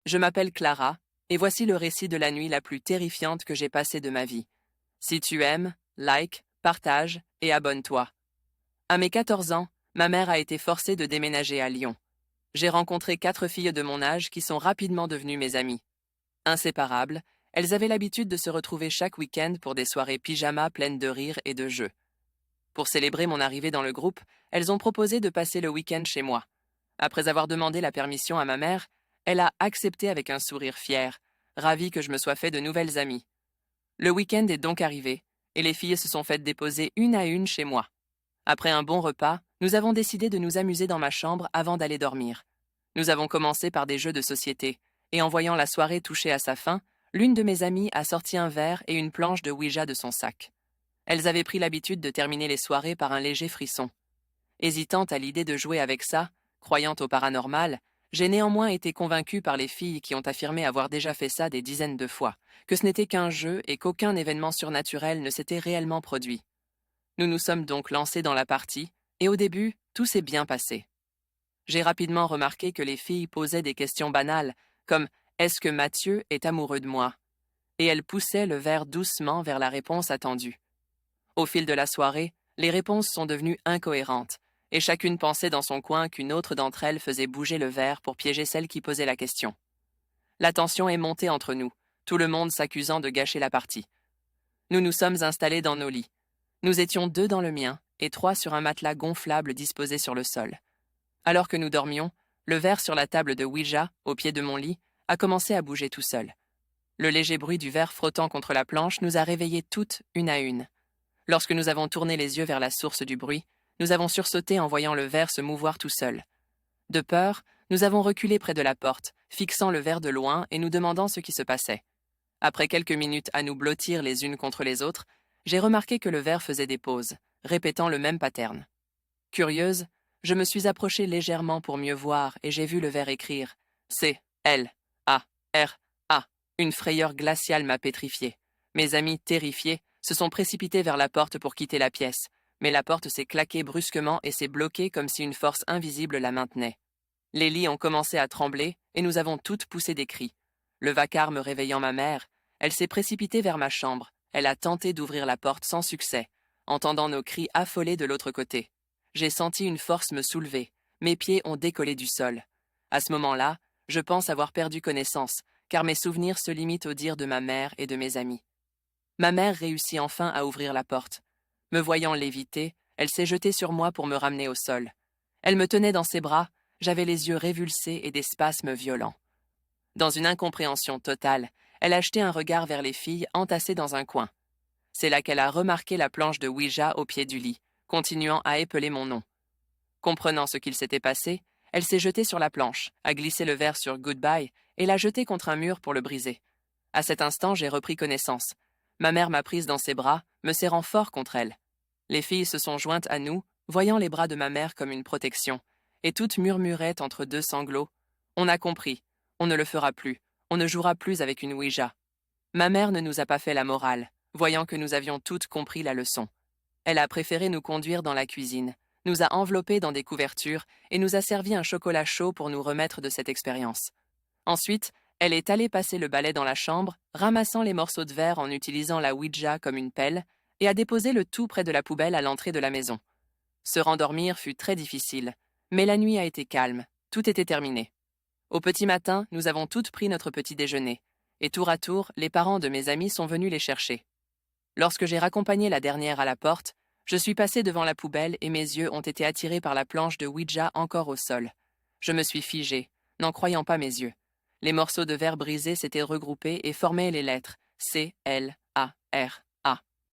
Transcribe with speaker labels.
Speaker 1: Je m'appelle Clara, et voici le récit de la nuit la plus terrifiante que j'ai passée de ma vie. Si tu aimes, like, partage et abonne-toi. À mes 14 ans, ma mère a été forcée de déménager à Lyon. J'ai rencontré 4 filles de mon âge qui sont rapidement devenues mes amies. Inséparables, elles avaient l'habitude de se retrouver chaque week-end pour des soirées pyjama pleines de rires et de jeux. Pour célébrer mon arrivée dans le groupe, elles ont proposé de passer le week-end chez moi. Après avoir demandé la permission à ma mère, elle a accepté avec un sourire fier, ravie que je me sois fait de nouvelles amies. Le week-end est donc arrivé, et les filles se sont faites déposer une à une chez moi. Après un bon repas, nous avons décidé de nous amuser dans ma chambre avant d'aller dormir. Nous avons commencé par des jeux de société, et en voyant la soirée toucher à sa fin, l'une de mes amies a sorti un verre et une planche de Ouija de son sac. Elles avaient pris l'habitude de terminer les soirées par un léger frisson. Hésitante à l'idée de jouer avec ça, croyant au paranormal, j'ai néanmoins été convaincue par les filles qui ont affirmé avoir déjà fait ça des dizaines de fois, que ce n'était qu'un jeu et qu'aucun événement surnaturel ne s'était réellement produit. Nous nous sommes donc lancés dans la partie, et au début, tout s'est bien passé. J'ai rapidement remarqué que les filles posaient des questions banales, comme Est-ce que Mathieu est amoureux de moi? Et elles poussaient le verre doucement vers la réponse attendue. Au fil de la soirée, les réponses sont devenues incohérentes, et chacune pensait dans son coin qu'une autre d'entre elles faisait bouger le verre pour piéger celle qui posait la question. La tension est montée entre nous, tout le monde s'accusant de gâcher la partie. Nous nous sommes installés dans nos lits. Nous étions 2 dans le mien et 3 sur un matelas gonflable disposé sur le sol. Alors que nous dormions, le verre sur la table de Ouija, au pied de mon lit, a commencé à bouger tout seul. Le léger bruit du verre frottant contre la planche nous a réveillées toutes une à une. Lorsque nous avons tourné les yeux vers la source du bruit, nous avons sursauté en voyant le verre se mouvoir tout seul. De peur, nous avons reculé près de la porte, fixant le verre de loin et nous demandant ce qui se passait. Après quelques minutes à nous blottir les unes contre les autres, j'ai remarqué que le verre faisait des pauses, répétant le même pattern. Curieuse, je me suis approchée légèrement pour mieux voir et j'ai vu le verre écrire C-L-A-R-A. Une frayeur glaciale m'a pétrifiée. Mes amis, terrifiés, se sont précipités vers la porte pour quitter la pièce, mais la porte s'est claquée brusquement et s'est bloquée comme si une force invisible la maintenait. Les lits ont commencé à trembler et nous avons toutes poussé des cris. Le vacarme réveillant ma mère, elle s'est précipitée vers ma chambre. Elle a tenté d'ouvrir la porte sans succès, entendant nos cris affolés de l'autre côté. J'ai senti une force me soulever. Mes pieds ont décollé du sol. À ce moment-là, je pense avoir perdu connaissance, car mes souvenirs se limitent aux dires de ma mère et de mes amis. Ma mère réussit enfin à ouvrir la porte. Me voyant léviter, elle s'est jetée sur moi pour me ramener au sol. Elle me tenait dans ses bras, j'avais les yeux révulsés et des spasmes violents. Dans une incompréhension totale, elle a jeté un regard vers les filles entassées dans un coin. C'est là qu'elle a remarqué la planche de Ouija au pied du lit, continuant à épeler mon nom. Comprenant ce qu'il s'était passé, elle s'est jetée sur la planche, a glissé le verre sur Goodbye et l'a jeté contre un mur pour le briser. À cet instant, j'ai repris connaissance. Ma mère m'a prise dans ses bras, me serrant fort contre elle. Les filles se sont jointes à nous, voyant les bras de ma mère comme une protection, et toutes murmuraient entre 2 sanglots. On a compris, on ne le fera plus, on ne jouera plus avec une Ouija. Ma mère ne nous a pas fait la morale, voyant que nous avions toutes compris la leçon. Elle a préféré nous conduire dans la cuisine, nous a enveloppés dans des couvertures et nous a servi un chocolat chaud pour nous remettre de cette expérience. Ensuite, elle est allée passer le balai dans la chambre, ramassant les morceaux de verre en utilisant la Ouija comme une pelle, et a déposé le tout près de la poubelle à l'entrée de la maison. Se rendormir fut très difficile, mais la nuit a été calme, tout était terminé. Au petit matin, nous avons toutes pris notre petit déjeuner, et tour à tour, les parents de mes amis sont venus les chercher. Lorsque j'ai raccompagné la dernière à la porte, je suis passée devant la poubelle et mes yeux ont été attirés par la planche de Ouija encore au sol. Je me suis figée, n'en croyant pas mes yeux. Les morceaux de verre brisés s'étaient regroupés et formaient les lettres C-L-A-R.